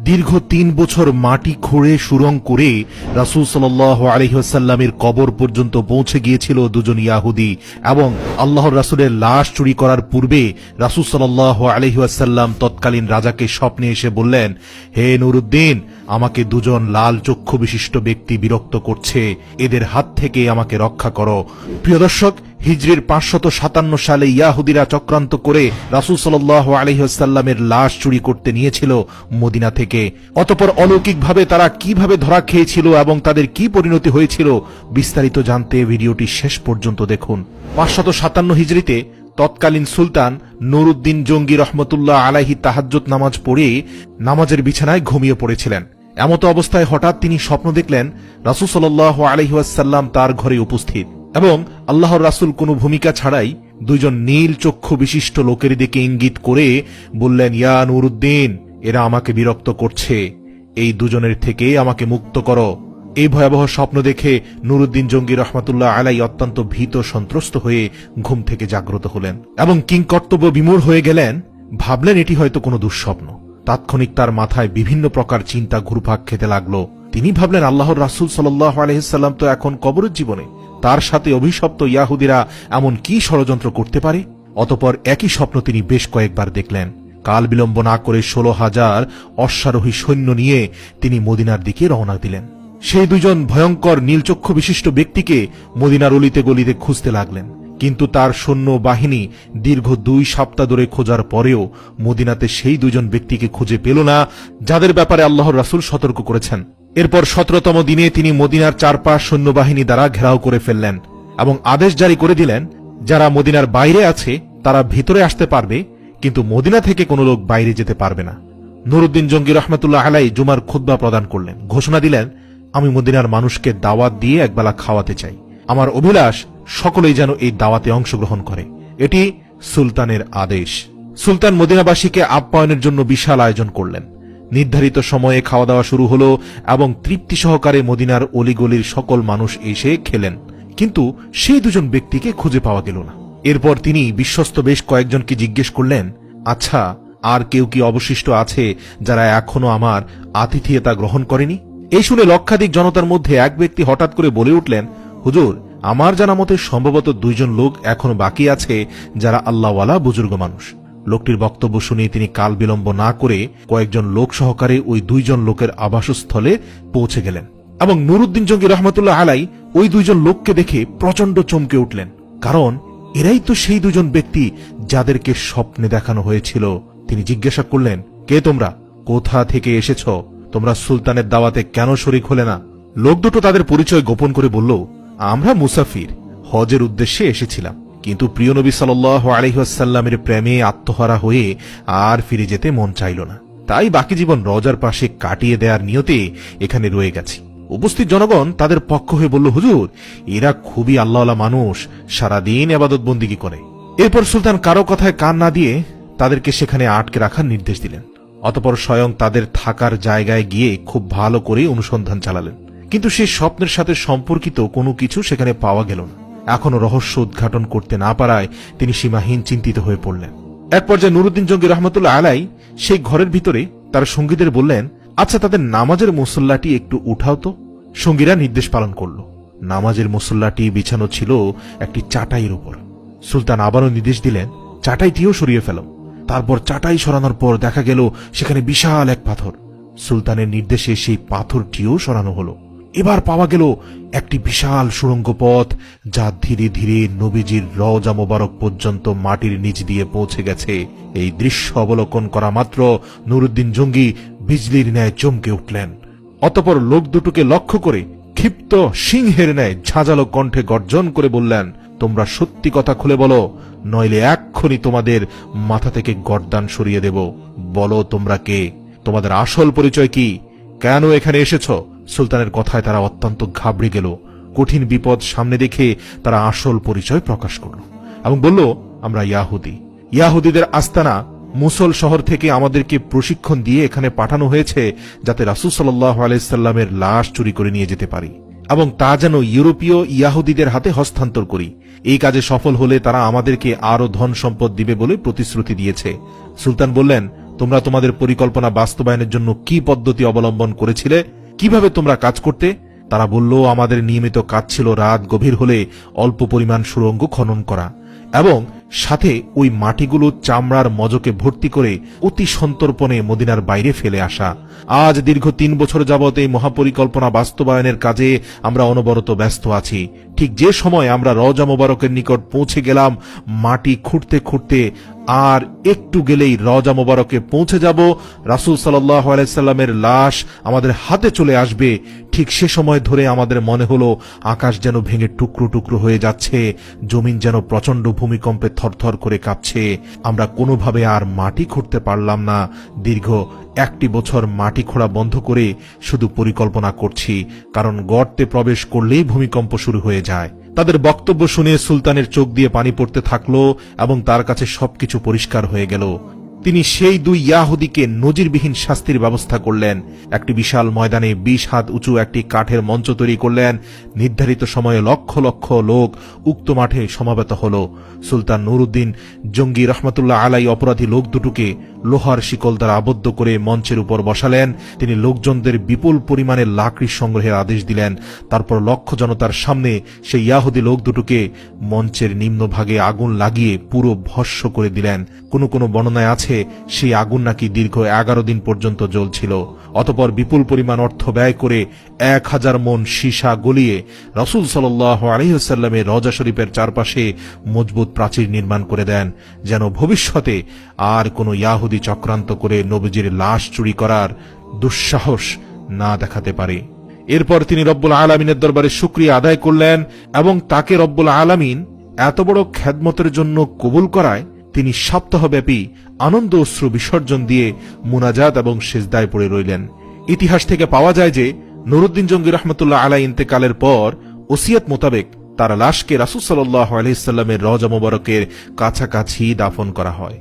দীর্ঘ ৩ বছর মাটি খুঁড়ে সুরং করে রাসূল সাল্লাল্লাহু আলাইহি ওয়াসাল্লামের কবর পর্যন্ত পৌঁছে গিয়েছিল দুজন ইয়াহুদী, এবং আল্লাহর রাসূলের লাশ চুরি করার পূর্বে রাসূল সাল্লাল্লাহু আলাইহি ওয়াসাল্লাম তৎকালীন রাজাকে স্বপ্নে এসে বললেন, হে নুরউদ্দিন, আমাকে দুজন লাল চক্ষু বিশিষ্ট ব্যক্তি বিরক্ত করছে, এদের হাত থেকে আমাকে রক্ষা করো। প্রিয় দর্শক, হিজরির ৫৫৭ সালে ইয়াহুদীরা চক্রান্ত করে রাসূল সাল্লাল্লাহু আলাইহি ওয়াসাল্লামের লাশ চুরি করতে নিয়েছিল মদিনা থেকে। অতঃপর অলৌকিকভাবে তারা কিভাবে ধরা খেয়েছিল এবং তাদের কি পরিণতি হয়েছিল, বিস্তারিত জানতে ভিডিওটি শেষ পর্যন্ত দেখুন। ৫৫৭ হিজরিতে তৎকালীন সুলতান নুরউদ্দিন জঙ্গি রহমতুল্লাহ আলাইহি তাহাজ্জুদ নামাজ পড়ে নামাজের বিছানায় ঘুমিয়ে পড়েছিলেন। এমত অবস্থায় হঠাৎ তিনি স্বপ্ন দেখলেন রাসূল সাল্লাল্লাহু আলাইহি ওয়াসাল্লাম তার ঘরে উপস্থিত, এবং আল্লাহর রাসূল কোনো ভূমিকা ছাড়াই দুইজন নীল চক্ষু বিশিষ্ট লোকের দিকে ইঙ্গিত করে বললেন, ইয়া নুরউদ্দিন, এরা আমাকে বিরক্ত করছে, এই দুজনের থেকে আমাকে মুক্ত করো। এই ভয়াবহ স্বপ্ন দেখে নুরউদ্দিন জঙ্গি রহমতুল্লাহ আলাইহি অত্যন্ত ভীত সন্ত্রস্ত হয়ে ঘুম থেকে জাগ্রত হলেন এবং কিংকর্তব্য বিমূঢ় হয়ে গেলেন। ভাবলেন এটি হয়তো কোনো দুঃস্বপ্ন। তাৎক্ষণিক তার মাথায় বিভিন্ন প্রকার চিন্তা ঘুরপাক খেতে লাগলো। তিনি ভাবলেন, আল্লাহর রাসূল সাল্লাল্লাহু আলাইহি সাল্লাম তো এখন কবরের জীবনে, তার সাথে অভিশপ্ত ইয়াহুদীরা এমন কি ষড়যন্ত্র করতে পারে? অতঃপর একই স্বপ্ন তিনি বেশ কয়েকবার দেখলেন। কাল বিলম্ব না করে ১৬,০০০ অশ্বারোহী সৈন্য নিয়ে তিনি মদিনার দিকে রওনা দিলেন। সেই দুজন ভয়ঙ্কর নীলচক্ষু বিশিষ্ট ব্যক্তিকে মদিনার অলিতে গলিতে খুঁজতে লাগলেন, কিন্তু তার সৈন্য বাহিনী দীর্ঘ ২ সপ্তাহ ধরে খোঁজার পরেও মদিনাতে সেই দুজন ব্যক্তিকে খুঁজে পেল না, যাদের ব্যাপারে আল্লাহর রাসূল সতর্ক করেছেন। এরপর ১৭তম দিনে তিনি মদিনার চারপাশ সৈন্যবাহিনী দ্বারা ঘেরাও করে ফেললেন এবং আদেশ জারি করে দিলেন, যারা মদিনার বাইরে আছে তারা ভিতরে আসতে পারবে, কিন্তু মদিনা থেকে কোনো লোক বাইরে যেতে পারবে না। নুরউদ্দিন জঙ্গি রহমতুল্লাহ আলাইহি জুমার খুতবা প্রদান করলেন, ঘোষণা দিলেন, আমি মদিনার মানুষকে দাওয়াত দিয়ে একবেলা খাওয়াতে চাই। আমার অভিলাষ সকলেই যেন এই দাওয়াতে অংশগ্রহণ করে। এটি সুলতানের আদেশ। সুলতান মদিনাবাসীকে আপ্যায়নের জন্য বিশাল আয়োজন করলেন। নির্ধারিত সময়ে খাওয়া দাওয়া শুরু হলো এবং তৃপ্তি সহকারে মদিনার অলিগলির সকল মানুষ এসে খেলেন, কিন্তু সেই দুজন ব্যক্তিকে খুঁজে পাওয়া গেল না। এরপর তিনি বিশ্বস্ত বেশ কয়েকজনকে জিজ্ঞেস করলেন, আচ্ছা, আর কেউ কি অবশিষ্ট আছে যারা এখনো আমার আতিথেয়তা গ্রহণ করেনি? এই শুনে লক্ষাধিক জনতার মধ্যে এক ব্যক্তি হঠাৎ করে বলে উঠলেন, হুজুর, আমার জানা মতে সম্ভবত ২ জন লোক এখনো বাকি আছে যারা আল্লাহওয়ালা বুজুর্গ মানুষ। লোকটির বক্তব্য শুনে তিনি কাল বিলম্ব না করে কয়েকজন লোক সহকারে ওই ২ জন লোকের আবাসস্থলে পৌঁছে গেলেন এবং নুরউদ্দিন জঙ্গি রহমতুল্লাহ আলাইহি ওই ২ জন লোককে দেখে প্রচন্ড চমকে উঠলেন, কারণ এরাই তো সেই ২ জন ব্যক্তি যাদেরকে স্বপ্নে দেখানো হয়েছিল। তিনি জিজ্ঞাসা করলেন, কে তোমরা? কোথা থেকে এসেছ? তোমরা সুলতানের দাওয়াতে কেন শরীক হলে না? লোক দুটো তাদের পরিচয় গোপন করে বলল, আমরা মুসাফির, হজের উদ্দেশ্যে এসেছিলাম, কিন্তু প্রিয় নবী সাল্লাল্লাহু আলাইহি ওয়াসাল্লামের প্রেমে আত্মহারা হয়ে আর ফিরে যেতে মন চাইল না, তাই বাকি জীবন রওজার পাশে কাটিয়ে দেওয়ার নিয়তে এখানে রয়ে গেছি। উপস্থিত জনগণ তাদের পক্ষ হয়ে বলল, হুজুর, এরা খুবই আল্লাহওয়ালা মানুষ, সারাদিন ইবাদত বন্দেগী করে। এরপর সুলতান কারো কথায় কান না দিয়ে তাদেরকে সেখানে আটকে রাখার নির্দেশ দিলেন। অতঃপর স্বয়ং তাদের থাকার জায়গায় গিয়ে খুব ভালো করে অনুসন্ধান চালালেন, কিন্তু সেই স্বপ্নের সাথে সম্পর্কিত কোনো কিছু সেখানে পাওয়া গেল না। এখনো রহস্য উদ্ঘাটন করতে না পারায় তিনি সীমাহীন চিন্তিত হয়ে পড়লেন। এক পর্যায়ে নুরউদ্দিন জঙ্গি রহমতুল্লাহ আলাইহি সেই ঘরের ভিতরে তার সঙ্গীদের বললেন, আচ্ছা, তাদের নামাজের মুসল্লাটি একটু উঠাও তো। সঙ্গীরা নির্দেশ পালন করল। নামাজের মুসল্লাটি বিছানো ছিল একটি চাটাইয়ের উপর। সুলতান আবারও নির্দেশ দিলেন, চাটাইটিও সরিয়ে ফেল। তারপর চাটাই সরানোর পর দেখা গেল সেখানে বিশাল এক পাথর। সুলতানের নির্দেশে সেই পাথরটিও সরানো হলো। এবার পাওয়া গেল একটি বিশাল সুড়ঙ্গ পথ, যা ধীরে ধীরে নবীজির রওজা মোবারক পর্যন্ত মাটির নিচ দিয়ে পৌঁছে গেছে। এই দৃশ্য অবলোকন করা মাত্র নুরউদ্দিন জঙ্গি বিজলির ন্যায় চমকে উঠলেন। অতঃপর লোক দুটোকে লক্ষ্য করে ক্ষিপ্ত সিংহের ন্যায় ঝাঁঝালো কণ্ঠে গর্জন করে বললেন, তোমরা সত্যি কথা খুলে বলো, নইলে এক্ষুনি তোমাদের মাথা থেকে গর্দান সরিয়ে দেব। বলো, তোমরা কে? তোমাদের আসল পরিচয় কি? কেন এখানে এসেছ? সুলতানের কথায় তারা অত্যন্ত ঘাবড়ে গেল। কঠিন বিপদ সামনে দেখে তারা আসল পরিচয় প্রকাশ করল এবং বলল, আমরা ইয়াহুদী। ইয়াহুদীদের আস্তানা মুসল শহর থেকে আমাদেরকে প্রশিক্ষণ দিয়ে এখানে পাঠানো হয়েছে, যাতে রাসূল সাল্লাল্লাহু আলাইহি সাল্লামের লাশ চুরি করে নিয়ে যেতে পারি এবং তা যেন ইউরোপীয় ইয়াহুদীদের হাতে হস্তান্তর করি। এই কাজে সফল হলে তারা আমাদেরকে আরো ধন সম্পদ দিবে বলে প্রতিশ্রুতি দিয়েছে। সুলতান বললেন, তোমরা তোমাদের পরিকল্পনা বাস্তবায়নের জন্য কি পদ্ধতি অবলম্বন করেছিলে, কিভাবে তোমরা কাজ করতে? তারা বলল, আমাদের নিয়মিত কাজ ছিল রাত গভীর হলে অল্প পরিমাণ সুড়ঙ্গ খনন করা এবং সাথে ওই মাটিগুলো চামড়ার মজকে ভর্তি করে অতি সন্তর্পণে মদিনার বাইরে ফেলে আসা। আজ দীর্ঘ 3 বছর যাবত এই মহাপরিকল্পনা বাস্তবায়নের কাজে আমরা অনবরত ব্যস্ত আছি। ঠিক যে সময় আমরা রওজা মোবারকের নিকট পৌঁছে গেলাম, মাটি খুঁড়তে খুঁড়তে আর একটু গেলেই রওজা মোবারকে পৌঁছে যাব, রাসূল সাল্লাল্লাহু আলাইহি সাল্লামের লাশ আমাদের হাতে চলে আসবে, ঠিক সে সময় ধরে আমাদের মনে হলো আকাশ যেন ভেঙে টুকরো টুকরো হয়ে যাচ্ছে, জমিন যেন প্রচন্ড ভূমিকম্পে থরথর করে কাঁপছে। আমরা কোনোভাবে আর মাটি খুঁড়তে পারলাম না। দীর্ঘ 1 বছর মাটি খোঁড়া বন্ধ করে শুধু পরিকল্পনা করছি, কারণ গর্তে প্রবেশ করলেই ভূমিকম্প শুরু হয়ে যায়। তাদের বক্তব্য শুনে সুলতানের চোখ দিয়ে পানি পড়তে থাকলো এবং তার কাছে সবকিছু পরিষ্কার হয়ে গেল। তিনি সেই 2 ইয়াহুদীকে নজিরবিহীন শাস্তির ব্যবস্থা করলেন। একটি বিশাল ময়দানে 20 হাত উঁচু একটি কাঠের মঞ্চ তৈরি করলেন। নির্ধারিত সময়ে লক্ষ লক্ষ লোক উক্ত মাঠে সমাবেত হল। সুলতান নুরউদ্দিন জঙ্গি রহমতুল্লাহ আলাই অপরাধী লোক দুটোকে লোহার শিকল দ্বারা আবদ্ধ করে মঞ্চের উপর বসালেন। তিনি লোকজনদের বিপুল পরিমাণে লাকড়ি সংগ্রহের আদেশ দিলেন। তারপর লক্ষ জনতার সামনে সেই ইয়াহুদী লোক দুটোকে মঞ্চের নিম্নভাগে আগুন লাগিয়ে পুরো ভস্ম করে দিলেন। কোন কোন বর্ণনায় আছে সেই আগুন নাকি দীর্ঘ 11 দিন পর্যন্ত জ্বলছিল। অতঃপর বিপুল পরিমাণ অর্থ ব্যয় করে 1000 মণ সীসা গলিয়ে রাসূল সাল্লাল্লাহু আলাইহি ওয়াসাল্লামের রওজা শরীফের চারপাশে মজবুত প্রাচীর নির্মাণ করে দেন, যেন ভবিষ্যতে আর কোনো ইয়াহুদী চক্রান্ত করে নবীজির লাশ চুরি করার দুঃসাহস না দেখাতে পারে। এরপর তিনি রব্বুল আলামিনের দরবারে শুকরিয়া আদায় করলেন এবং তাকে রব্বুল আলামিন এত বড় খেদমতের জন্য কবুল করায় তিনি সপ্তাহব্যাপী আনন্দ অশ্রু বিসর্জন দিয়ে মুনাজাত এবং সিজদায় পড়ে রইলেন। ইতিহাস থেকে পাওয়া যায় যে নুরউদ্দিন জঙ্গি রহমতুল্লাহ আলাই ইন্তেকালের পর ওসিয়ত মোতাবেক তার লাশকে রাসূল সাল্লাল্লাহু আলাইহি সাল্লামের রওজা মোবারকের কাছাকাছি দাফন করা হয়।